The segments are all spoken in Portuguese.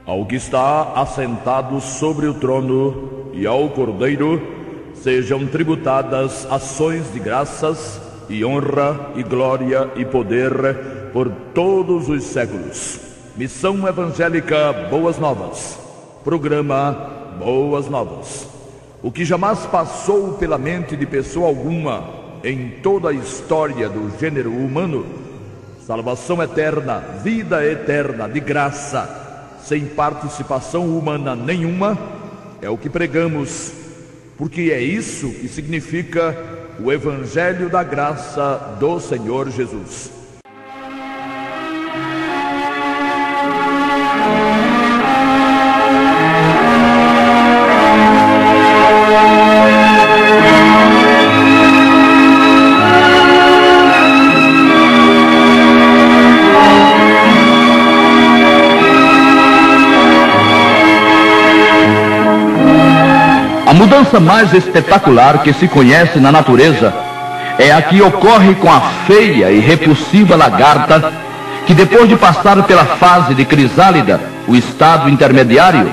Ao que está assentado sobre o trono e ao Cordeiro sejam tributadas ações de graças e honra e glória e poder por todos os séculos. Missão Evangélica Boas Novas. Programa Boas Novas. O que jamais passou pela mente de pessoa alguma em toda a história do gênero humano, salvação eterna, vida eterna de graça, sem participação humana nenhuma, é o que pregamos, porque é isso que significa o Evangelho da Graça do Senhor Jesus. A mudança mais espetacular que se conhece na natureza é a que ocorre com a feia e repulsiva lagarta, que depois de passar pela fase de crisálida, o estado intermediário,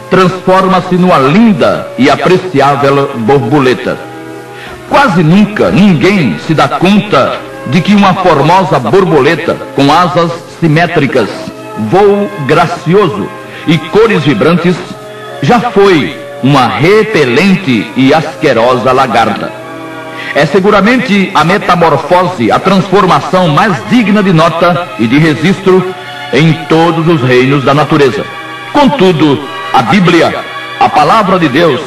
transforma-se numa linda e apreciável borboleta. Quase nunca ninguém se dá conta de que uma formosa borboleta com asas simétricas, voo gracioso e cores vibrantes já foi uma repelente e asquerosa lagarta. É seguramente a metamorfose, a transformação mais digna de nota e de registro em todos os reinos da natureza. Contudo, a Bíblia, a palavra de Deus,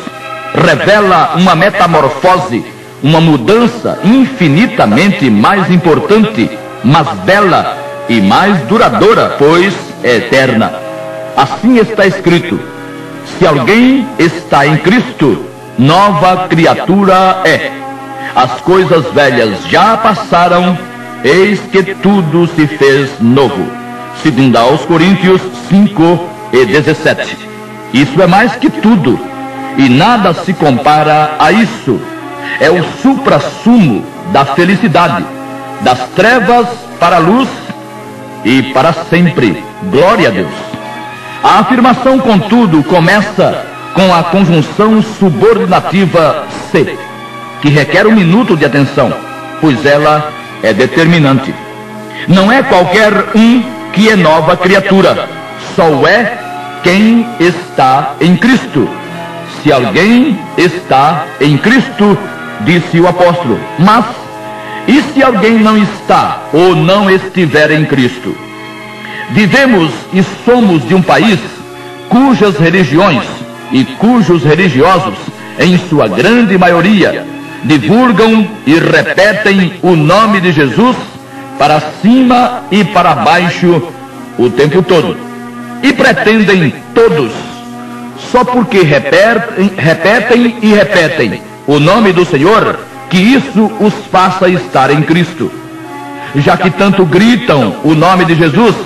revela uma metamorfose, uma mudança infinitamente mais importante, mais bela e mais duradoura, pois é eterna. Assim está escrito: se alguém está em Cristo, nova criatura é. As coisas velhas já passaram, eis que tudo se fez novo. 2 aos Coríntios 5:17. Isso é mais que tudo, e nada se compara a isso. É o suprassumo da felicidade, das trevas para a luz e para sempre. Glória a Deus. A afirmação, contudo, começa com a conjunção subordinativa se, que requer um minuto de atenção, pois ela é determinante. Não é qualquer um que é nova criatura, só é quem está em Cristo. Se alguém está em Cristo, disse o apóstolo, mas e se alguém não está ou não estiver em Cristo? Vivemos e somos de um país cujas religiões e cujos religiosos, em sua grande maioria, divulgam e repetem o nome de Jesus para cima e para baixo o tempo todo. E pretendem todos, só porque repetem o nome do Senhor, que isso os faça estar em Cristo. Já que tanto gritam o nome de Jesus,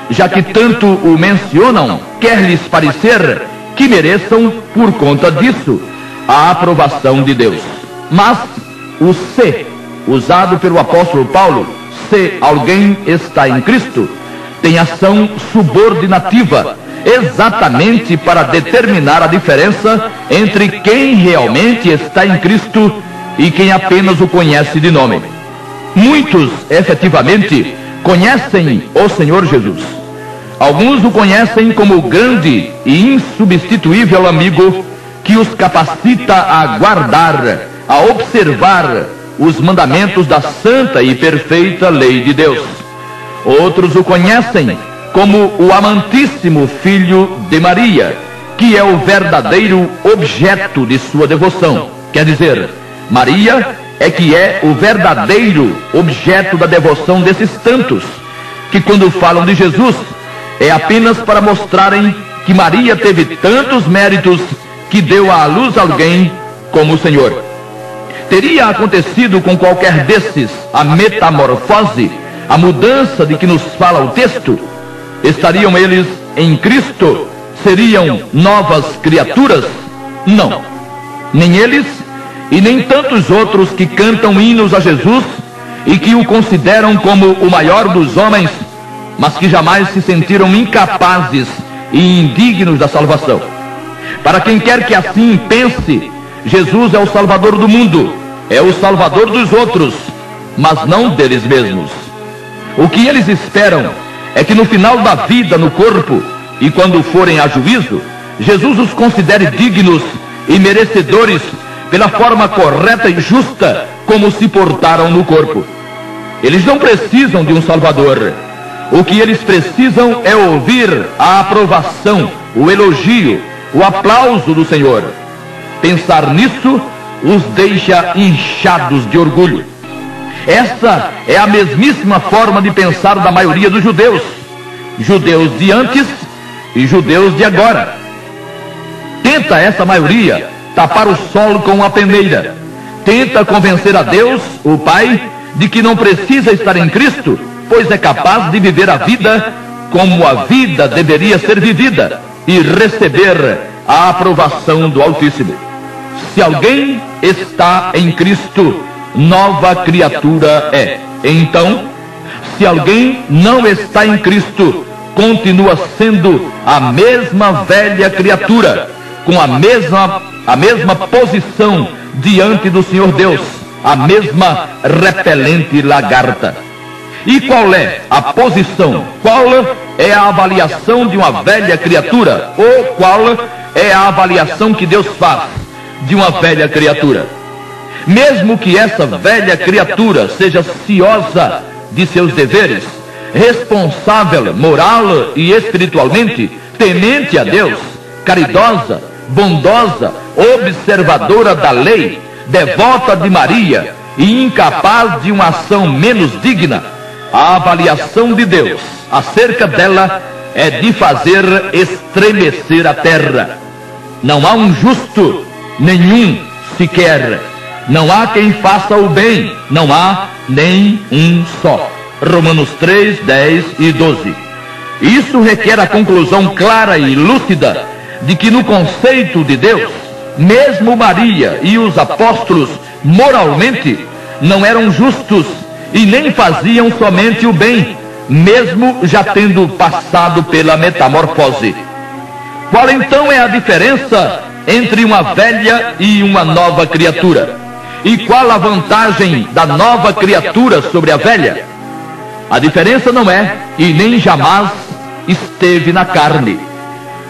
já que tanto o mencionam, quer-lhes parecer que mereçam, por conta disso, a aprovação de Deus. Mas o se, usado pelo apóstolo Paulo, se alguém está em Cristo, tem ação subordinativa, exatamente para determinar a diferença entre quem realmente está em Cristo e quem apenas o conhece de nome. Muitos, efetivamente, conhecem o Senhor Jesus. Alguns o conhecem como o grande e insubstituível amigo que os capacita a guardar, a observar os mandamentos da santa e perfeita lei de Deus. Outros o conhecem como o amantíssimo Filho de Maria, que é o verdadeiro objeto de sua devoção. Quer dizer, Maria é que é o verdadeiro objeto da devoção desses tantos, que quando falam de Jesus, é apenas para mostrarem que Maria teve tantos méritos que deu à luz alguém como o Senhor. Teria acontecido com qualquer desses a metamorfose, a mudança de que nos fala o texto? Estariam eles em Cristo? Seriam novas criaturas? Não. Nem eles e nem tantos outros que cantam hinos a Jesus e que o consideram como o maior dos homens, mas que jamais se sentiram incapazes e indignos da salvação. Para quem quer que assim pense, Jesus é o Salvador do mundo, é o Salvador dos outros, mas não deles mesmos. O que eles esperam é que no final da vida no corpo, e quando forem a juízo, Jesus os considere dignos e merecedores pela forma correta e justa como se portaram no corpo. Eles não precisam de um Salvador. O que eles precisam é ouvir a aprovação, o elogio, o aplauso do Senhor. Pensar nisso os deixa inchados de orgulho. Essa é a mesmíssima forma de pensar da maioria dos judeus. Judeus de antes e judeus de agora. Tenta essa maioria tapar o sol com a peneira. Tenta convencer a Deus, o Pai, de que não precisa estar em Cristo, pois é capaz de viver a vida como a vida deveria ser vivida e receber a aprovação do Altíssimo. Se alguém está em Cristo, nova criatura é. Então, se alguém não está em Cristo, continua sendo a mesma velha criatura, com a mesma posição diante do Senhor Deus, a mesma repelente lagarta. E qual é a posição? Qual é a avaliação de uma velha criatura? Ou qual é a avaliação que Deus faz de uma velha criatura? Mesmo que essa velha criatura seja ciosa de seus deveres, responsável moral e espiritualmente, temente a Deus, caridosa, bondosa, observadora da lei, devota de Maria e incapaz de uma ação menos digna, a avaliação de Deus acerca dela é de fazer estremecer a terra. Não há um justo, nenhum sequer. Não há quem faça o bem, não há nem um só. Romanos 3, 10 e 12. Isso requer a conclusão clara e lúcida de que no conceito de Deus, mesmo Maria e os apóstolos moralmente não eram justos e nem faziam somente o bem, mesmo já tendo passado pela metamorfose. Qual então é a diferença entre uma velha e uma nova criatura? E qual a vantagem da nova criatura sobre a velha? A diferença não é, e nem jamais esteve na carne.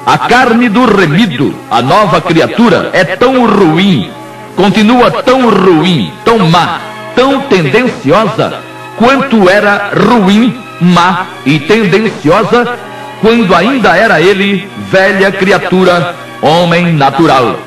A carne do remido, a nova criatura, é tão ruim, continua tão ruim, tão má, tão tendenciosa, quanto era ruim, má e tendenciosa quando ainda era ele velha criatura, homem natural.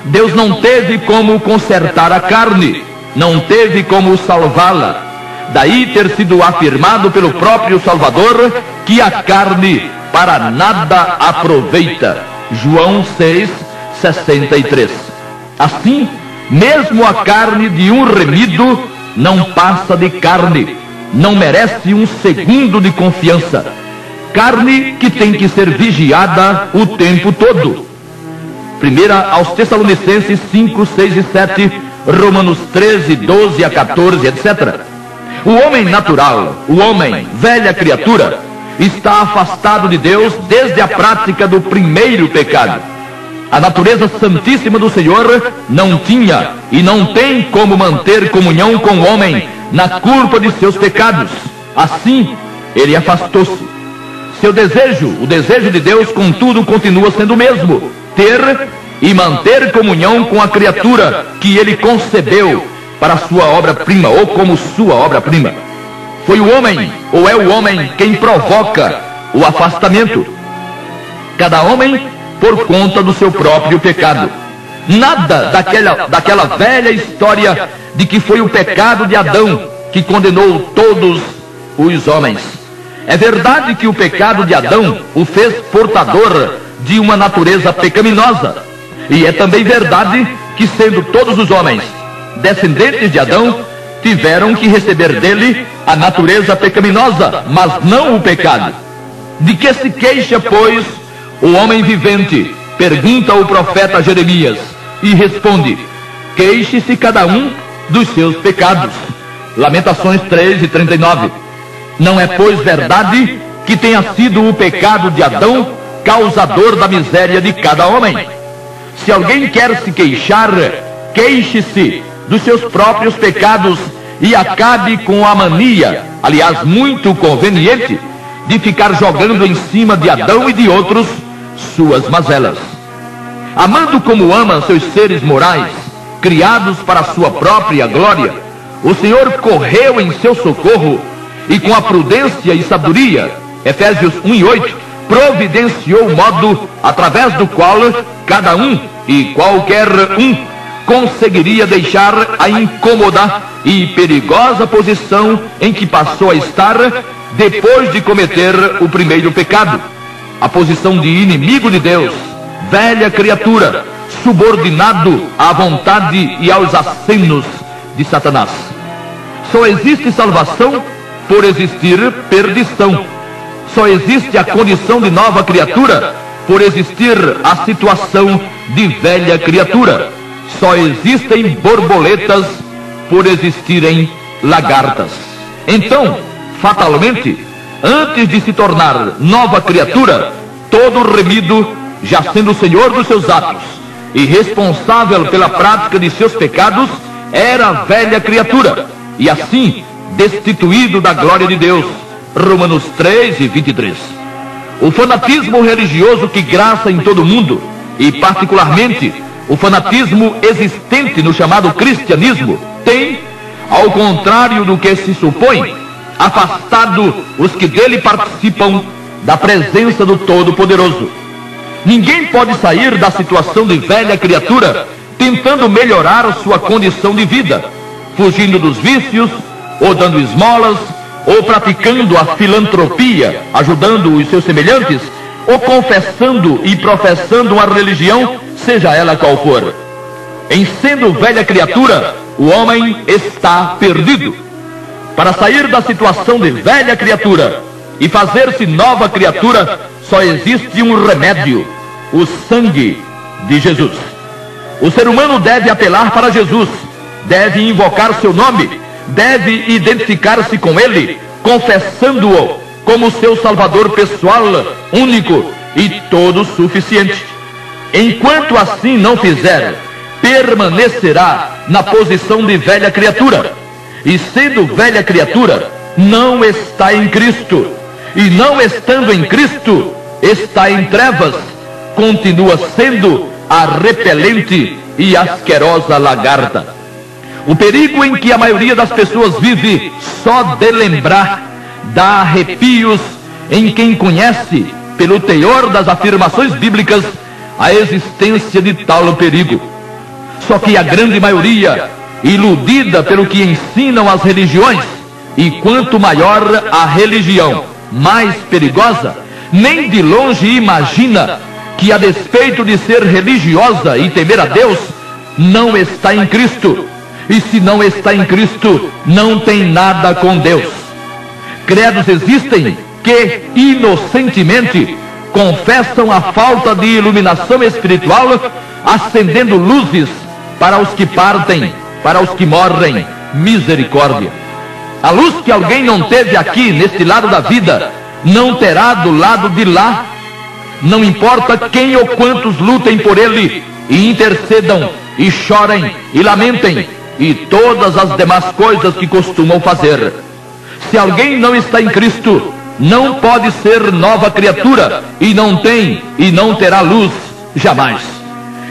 Deus não teve como consertar a carne, não teve como salvá-la. Daí ter sido afirmado pelo próprio Salvador que a carne para nada aproveita. João 6, 63. Assim, mesmo a carne de um remido não passa de carne, não merece um segundo de confiança. Carne que tem que ser vigiada o tempo todo. 1 aos Tessalonicenses 5, 6 e 7, Romanos 13, 12 a 14, etc. O homem natural, o homem, velha criatura, está afastado de Deus desde a prática do primeiro pecado. A natureza santíssima do Senhor não tinha e não tem como manter comunhão com o homem na culpa de seus pecados. Assim, ele afastou-se. Seu desejo, o desejo de Deus, contudo, continua sendo o mesmo: ter e manter comunhão com a criatura que ele concebeu para sua obra-prima, ou como sua obra-prima. Foi o homem, ou é o homem, quem provoca o afastamento. Cada homem por conta do seu próprio pecado. Nada daquela velha história de que foi o pecado de Adão que condenou todos os homens. É verdade que o pecado de Adão o fez portador de uma natureza pecaminosa. E é também verdade que, sendo todos os homens descendentes de Adão, tiveram que receber dele a natureza pecaminosa, mas não o pecado. De que se queixa, pois, o homem vivente? Pergunta o profeta Jeremias e responde: queixe-se cada um dos seus pecados. Lamentações 3 e 39. Não é, pois, verdade que tenha sido o pecado de Adão causador da miséria de cada homem. Se alguém quer se queixar, queixe-se dos seus próprios pecados e acabe com a mania, aliás, muito conveniente, de ficar jogando em cima de Adão e de outros suas mazelas. Amando como ama seus seres morais, criados para a sua própria glória, o Senhor correu em seu socorro e com a prudência e sabedoria, Efésios 1:8, providenciou o modo através do qual cada um e qualquer um conseguiria deixar a incômoda e perigosa posição em que passou a estar depois de cometer o primeiro pecado, a posição de inimigo de Deus, velha criatura, subordinado à vontade e aos acenos de Satanás. Só existe salvação por existir perdição. Só existe a condição de nova criatura por existir a situação de velha criatura. Só existem borboletas por existirem lagartas. Então, fatalmente, antes de se tornar nova criatura, todo remido, já sendo o senhor dos seus atos e responsável pela prática de seus pecados, era velha criatura, e assim destituído da glória de Deus. Romanos 3:23. O fanatismo religioso que graça em todo o mundo, e particularmente o fanatismo existente no chamado cristianismo, tem, ao contrário do que se supõe, afastado os que dele participam da presença do Todo-Poderoso. Ninguém pode sair da situação de velha criatura tentando melhorar sua condição de vida, fugindo dos vícios, ou dando esmolas, ou praticando a filantropia, ajudando os seus semelhantes, ou confessando e professando uma religião, seja ela qual for. Em sendo velha criatura, o homem está perdido. Para sair da situação de velha criatura e fazer-se nova criatura, só existe um remédio: o sangue de Jesus. O ser humano deve apelar para Jesus, deve invocar seu nome, deve identificar-se com ele, confessando-o como seu salvador pessoal, único e todo suficiente. Enquanto assim não fizer, permanecerá na posição de velha criatura, e sendo velha criatura, não está em Cristo, e não estando em Cristo, está em trevas, continua sendo a repelente e asquerosa lagarta. O perigo em que a maioria das pessoas vive só de lembrar dá arrepios em quem conhece, pelo teor das afirmações bíblicas, a existência de tal perigo. Só que a grande maioria, iludida pelo que ensinam as religiões, e quanto maior a religião, mais perigosa, nem de longe imagina que, a despeito de ser religiosa e temer a Deus, não está em Cristo. E se não está em Cristo, não tem nada com Deus. Credos existem que, inocentemente, confessam a falta de iluminação espiritual, acendendo luzes para os que partem, para os que morrem. Misericórdia. A luz que alguém não teve aqui, neste lado da vida, não terá do lado de lá. Não importa quem ou quantos lutem por ele, e intercedam, e chorem, e lamentem, e todas as demais coisas que costumam fazer. Se alguém não está em Cristo, não pode ser nova criatura, e não tem e não terá luz jamais.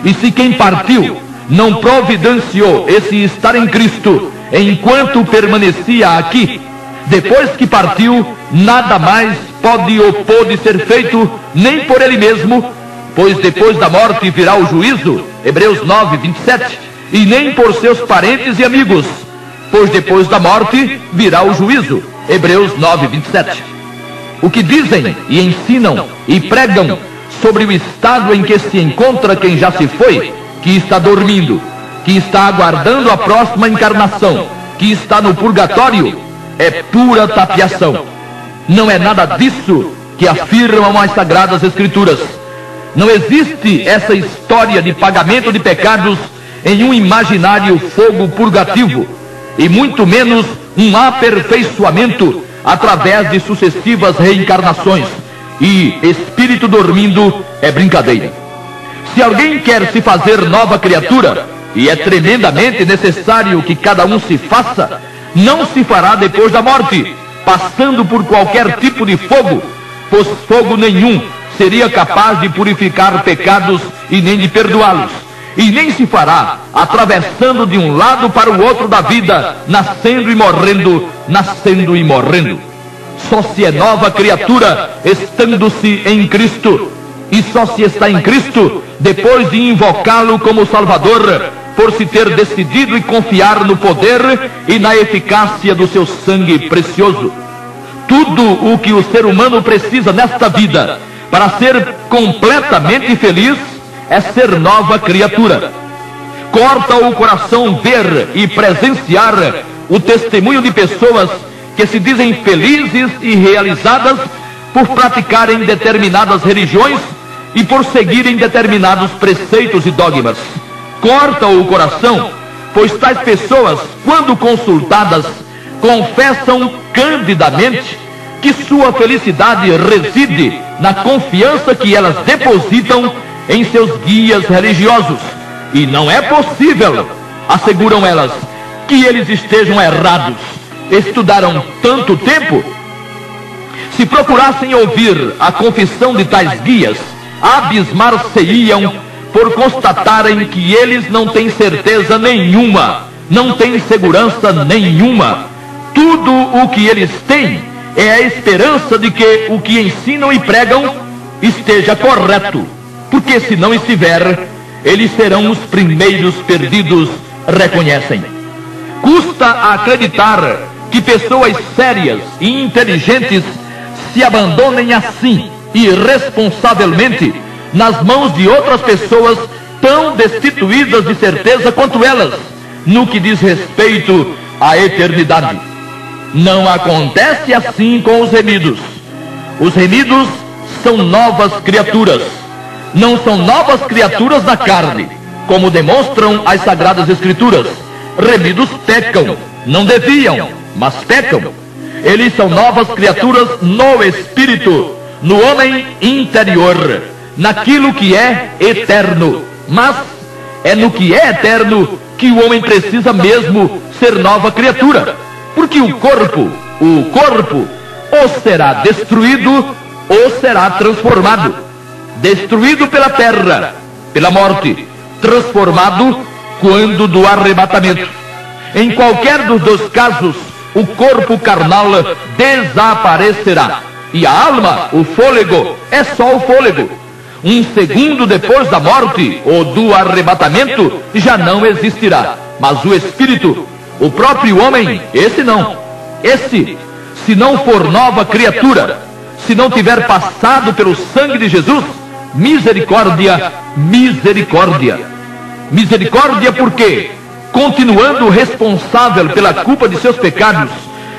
E se quem partiu não providenciou esse estar em Cristo enquanto permanecia aqui, depois que partiu, nada mais pode ou pôde ser feito, nem por ele mesmo, pois depois da morte virá o juízo, Hebreus 9:27, e nem por seus parentes e amigos, pois depois da morte virá o juízo, Hebreus 9:27. O que dizem e ensinam e pregam sobre o estado em que se encontra quem já se foi, que está dormindo, que está aguardando a próxima encarnação, que está no purgatório, é pura tapiação. Não é nada disso que afirmam as Sagradas Escrituras. Não existe essa história de pagamento de pecados em um imaginário fogo purgativo, e muito menos um aperfeiçoamento através de sucessivas reencarnações, e espírito dormindo é brincadeira. Se alguém quer se fazer nova criatura, e é tremendamente necessário que cada um se faça, não se fará depois da morte, passando por qualquer tipo de fogo, pois fogo nenhum seria capaz de purificar pecados e nem de perdoá-los. E nem se fará atravessando de um lado para o outro da vida, nascendo e morrendo, nascendo e morrendo. Só se é nova criatura estando-se em Cristo, e só se está em Cristo depois de invocá-lo como Salvador, por se ter decidido e confiar no poder e na eficácia do seu sangue precioso. Tudo o que o ser humano precisa nesta vida para ser completamente feliz é ser nova criatura. Corta o coração ver e presenciar o testemunho de pessoas que se dizem felizes e realizadas por praticarem determinadas religiões e por seguirem determinados preceitos e dogmas. Corta o coração, pois tais pessoas, quando consultadas, confessam candidamente que sua felicidade reside na confiança que elas depositam em seus guias religiosos. E não é possível, asseguram elas, que eles estejam errados. Estudaram tanto tempo? Se procurassem ouvir a confissão de tais guias, abismar-se-iam por constatarem que eles não têm certeza nenhuma, não têm segurança nenhuma. Tudo o que eles têm é a esperança de que o que ensinam e pregam esteja correto, porque se não estiver, eles serão os primeiros perdidos, reconhecem. Custa acreditar que pessoas sérias e inteligentes se abandonem assim, irresponsavelmente, nas mãos de outras pessoas tão destituídas de certeza quanto elas, no que diz respeito à eternidade. Não acontece assim com os remidos. Os remidos são novas criaturas. Não são novas criaturas na carne, como demonstram as Sagradas Escrituras. Remidos pecam, não deviam, mas pecam. Eles são novas criaturas no espírito, no homem interior, naquilo que é eterno. Mas é no que é eterno que o homem precisa mesmo ser nova criatura, porque o corpo, ou será destruído ou será transformado. Destruído pela terra, pela morte, transformado quando do arrebatamento. Em qualquer dos dois casos, o corpo carnal desaparecerá, e a alma, o fôlego, é só o fôlego. Um segundo depois da morte ou do arrebatamento já não existirá, mas o espírito, o próprio homem, esse não. Esse, se não for nova criatura, se não tiver passado pelo sangue de Jesus, misericórdia, misericórdia. Misericórdia porque, continuando responsável pela culpa de seus pecados,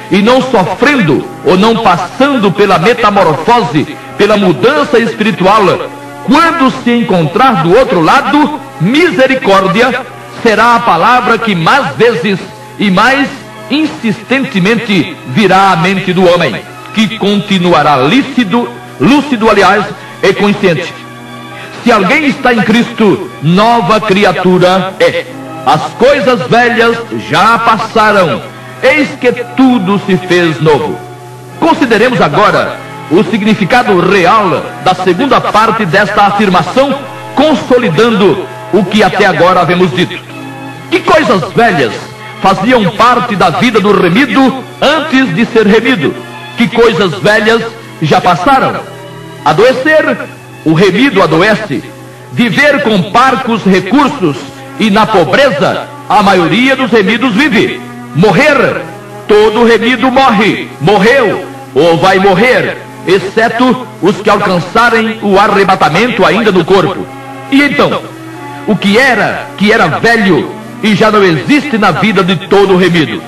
e não sofrendo ou não passando pela metamorfose, pela mudança espiritual, quando se encontrar do outro lado, misericórdia será a palavra que mais vezes e mais insistentemente virá à mente do homem, que continuará lúcido, aliás, e consciente. Se alguém está em Cristo, nova criatura é. As coisas velhas já passaram, eis que tudo se fez novo. Consideremos agora o significado real da segunda parte desta afirmação, consolidando o que até agora havemos dito. Que coisas velhas faziam parte da vida do remido antes de ser remido? Que coisas velhas já passaram? Adoecer, o remido adoece. Viver com parcos recursos e na pobreza, a maioria dos remidos vive. Morrer, todo remido morre, morreu ou vai morrer, exceto os que alcançarem o arrebatamento ainda no corpo. E então, o que era velho e já não existe na vida de todo remido?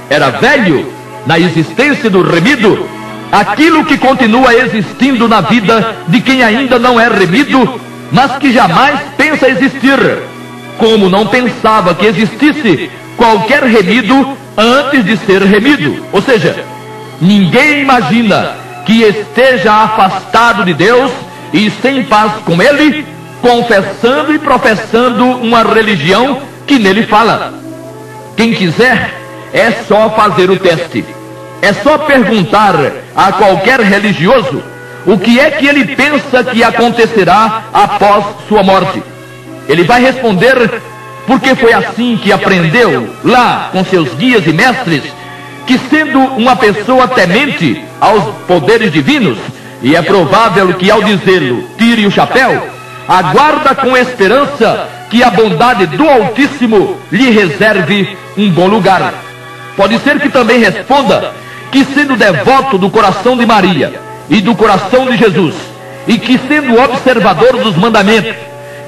Era velho na existência do remido aquilo que continua existindo na vida de quem ainda não é remido, mas que jamais pensa existir, como não pensava que existisse qualquer remido antes de ser remido. Ou seja, ninguém imagina que que esteja afastado de Deus e sem paz com Ele, confessando e professando uma religião que nele fala. Quem quiser, é só fazer o teste. É só perguntar a qualquer religioso o que é que ele pensa que acontecerá após sua morte. Ele vai responder, porque foi assim que aprendeu lá com seus guias e mestres, que sendo uma pessoa temente aos poderes divinos, e é provável que ao dizê-lo tire o chapéu, aguarda com esperança que a bondade do Altíssimo lhe reserve um bom lugar. Pode ser que também responda que sendo devoto do coração de Maria e do coração de Jesus, e que sendo observador dos mandamentos,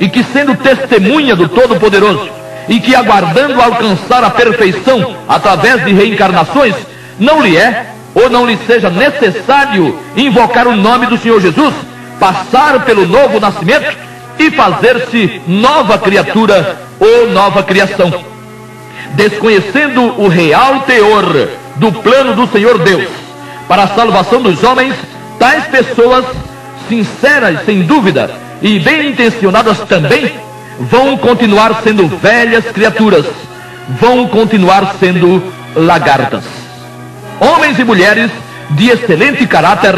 e que sendo testemunha do Todo-Poderoso, e que aguardando alcançar a perfeição através de reencarnações, não lhe é ou não lhe seja necessário invocar o nome do Senhor Jesus, passar pelo novo nascimento e fazer-se nova criatura ou nova criação. Desconhecendo o real teor do plano do Senhor Deus para a salvação dos homens, tais pessoas, sinceras sem dúvida e bem intencionadas também, vão continuar sendo velhas criaturas, vão continuar sendo lagartas. Homens e mulheres de excelente caráter,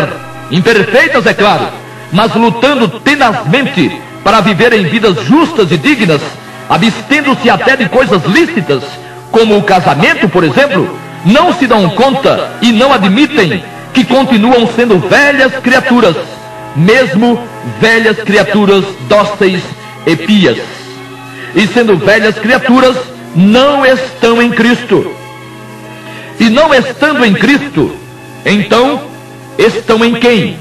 imperfeitas é claro, mas lutando tenazmente para viverem vidas justas e dignas, abstendo-se até de coisas lícitas, como o casamento, por exemplo, não se dão conta e não admitem que continuam sendo velhas criaturas, mesmo velhas criaturas dóceis e pias. E sendo velhas criaturas, não estão em Cristo. E não estando em Cristo, então estão em quem?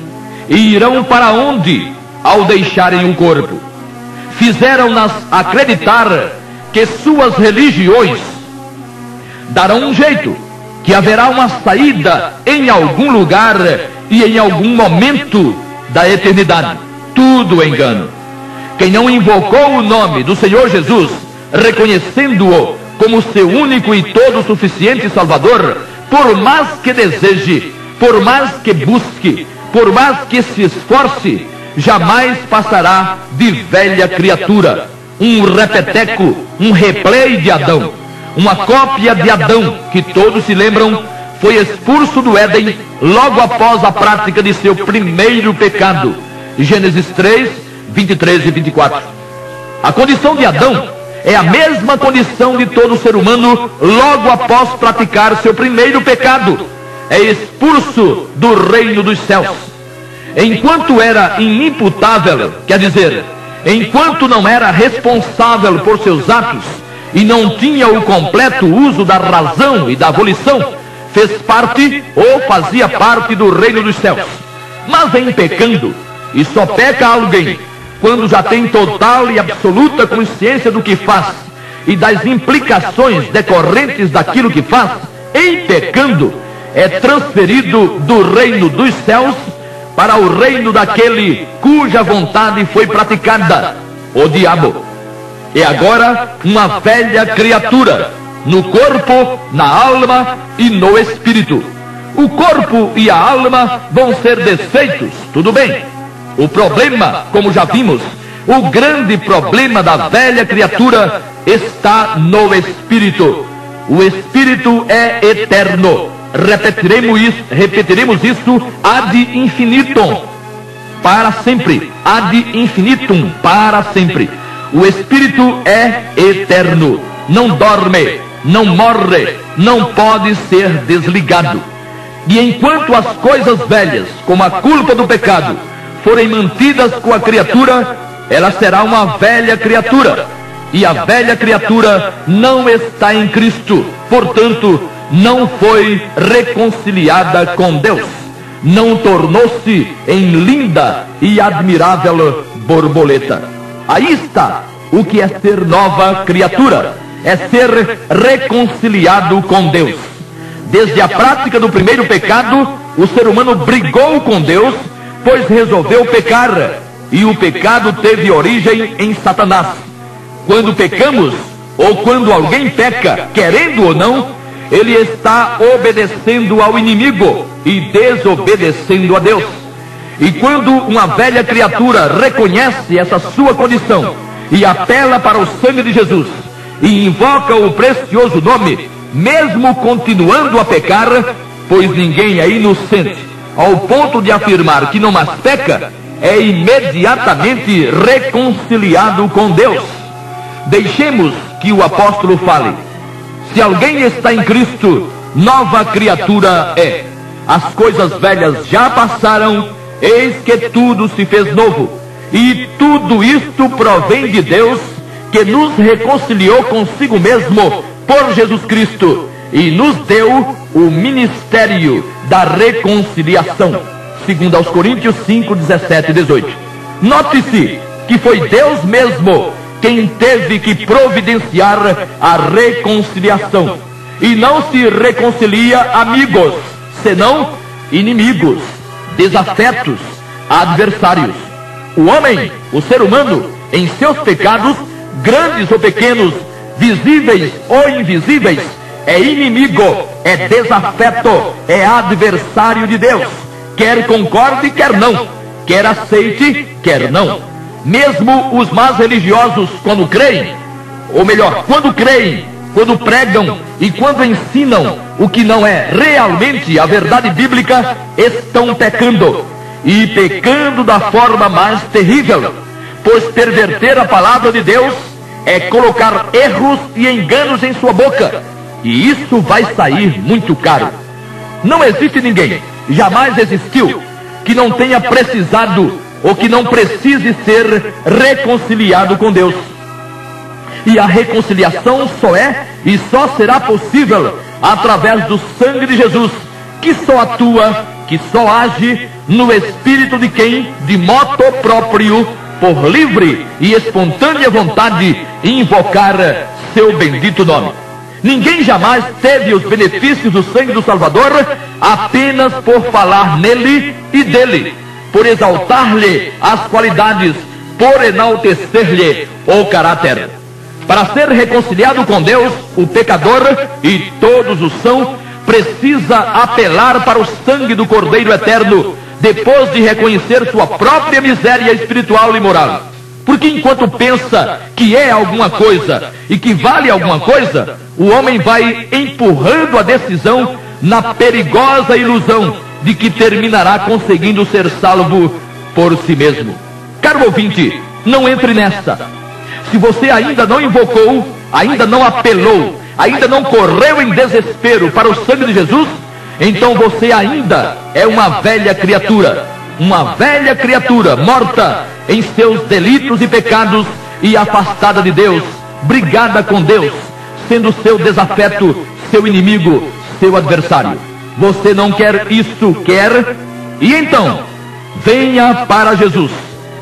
E irão para onde ao deixarem o corpo? Fizeram-nas acreditar que suas religiões darão um jeito, que haverá uma saída em algum lugar e em algum momento da eternidade. Tudo engano. Quem não invocou o nome do Senhor Jesus, reconhecendo-o como seu único e todo suficiente Salvador, por mais que deseje, por mais que busque, por mais que se esforce, jamais passará de velha criatura, um repeteco, um replay de Adão, uma cópia de Adão, que todos se lembram, foi expulso do Éden logo após a prática de seu primeiro pecado. Gênesis 3, 23 e 24. A condição de Adão é a mesma condição de todo ser humano logo após praticar seu primeiro pecado. É expulso do reino dos céus. Enquanto era inimputável, quer dizer, enquanto não era responsável por seus atos e não tinha o completo uso da razão e da volição, fez parte ou fazia parte do reino dos céus. Mas em pecando, e só peca alguém quando já tem total e absoluta consciência do que faz e das implicações decorrentes daquilo que faz, em pecando, é transferido do reino dos céus para o reino daquele cuja vontade foi praticada, o diabo. É agora uma velha criatura, no corpo, na alma e no espírito. O corpo e a alma vão ser desfeitos, tudo bem. O problema, como já vimos, o grande problema da velha criatura está no espírito. O espírito é eterno. Repetiremos isso ad infinitum, para sempre. Ad infinitum, para sempre. O espírito é eterno, não dorme, não morre, não pode ser desligado. E enquanto as coisas velhas, como a culpa do pecado, forem mantidas com a criatura, ela será uma velha criatura. E a velha criatura não está em Cristo, portanto, não foi reconciliada com Deus. Não tornou-se em linda e admirável borboleta. Aí está o que é ser nova criatura. É ser reconciliado com Deus. Desde a prática do primeiro pecado, o ser humano brigou com Deus, pois resolveu pecar, e o pecado teve origem em Satanás. Quando pecamos, ou quando alguém peca, querendo ou não, ele está obedecendo ao inimigo e desobedecendo a Deus. E quando uma velha criatura reconhece essa sua condição e apela para o sangue de Jesus e invoca o precioso nome, mesmo continuando a pecar, pois ninguém é inocente ao ponto de afirmar que não mais peca, é imediatamente reconciliado com Deus. Deixemos que o apóstolo fale. Se alguém está em Cristo, nova criatura é. As coisas velhas já passaram, eis que tudo se fez novo. E tudo isto provém de Deus, que nos reconciliou consigo mesmo por Jesus Cristo e nos deu o ministério da reconciliação. Segundo aos Coríntios 5, 17 e 18. Note-se que foi Deus mesmo quem teve que providenciar a reconciliação. E não se reconcilia amigos, senão inimigos, desafetos, adversários. O homem, o ser humano, em seus pecados, grandes ou pequenos, visíveis ou invisíveis, é inimigo, é desafeto, é adversário de Deus. Quer concorde, quer não. Quer aceite, quer não. Mesmo os mais religiosos, quando creem, ou melhor, quando creem, quando pregam e quando ensinam o que não é realmente a verdade bíblica, estão pecando. E pecando da forma mais terrível, pois perverter a palavra de Deus é colocar erros e enganos em sua boca, e isso vai sair muito caro. Não existe ninguém, jamais existiu, que não tenha precisado ou que não precise ser reconciliado com Deus. E a reconciliação só é e só será possível através do sangue de Jesus, que só atua, que só age no espírito de quem, de moto próprio, por livre e espontânea vontade, invocar seu bendito nome. Ninguém jamais teve os benefícios do sangue do Salvador apenas por falar nele e dele, por exaltar-lhe as qualidades, por enaltecer-lhe o caráter. Para ser reconciliado com Deus, o pecador, e todos o são, precisa apelar para o sangue do Cordeiro Eterno, depois de reconhecer sua própria miséria espiritual e moral. Porque enquanto pensa que é alguma coisa e que vale alguma coisa, o homem vai empurrando a decisão na perigosa ilusão de que terminará conseguindo ser salvo por si mesmo. Caro ouvinte, não entre nessa. Se você ainda não invocou, ainda não apelou, ainda não correu em desespero para o sangue de Jesus, então você ainda é uma velha criatura morta em seus delitos e pecados e afastada de Deus, brigada com Deus, sendo seu desafeto, seu inimigo, seu adversário. Você não quer isso, quer? E então, venha para Jesus,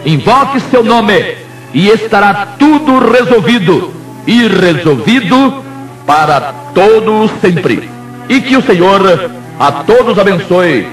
invoque seu nome e estará tudo resolvido, e resolvido para todo sempre. E que o Senhor a todos abençoe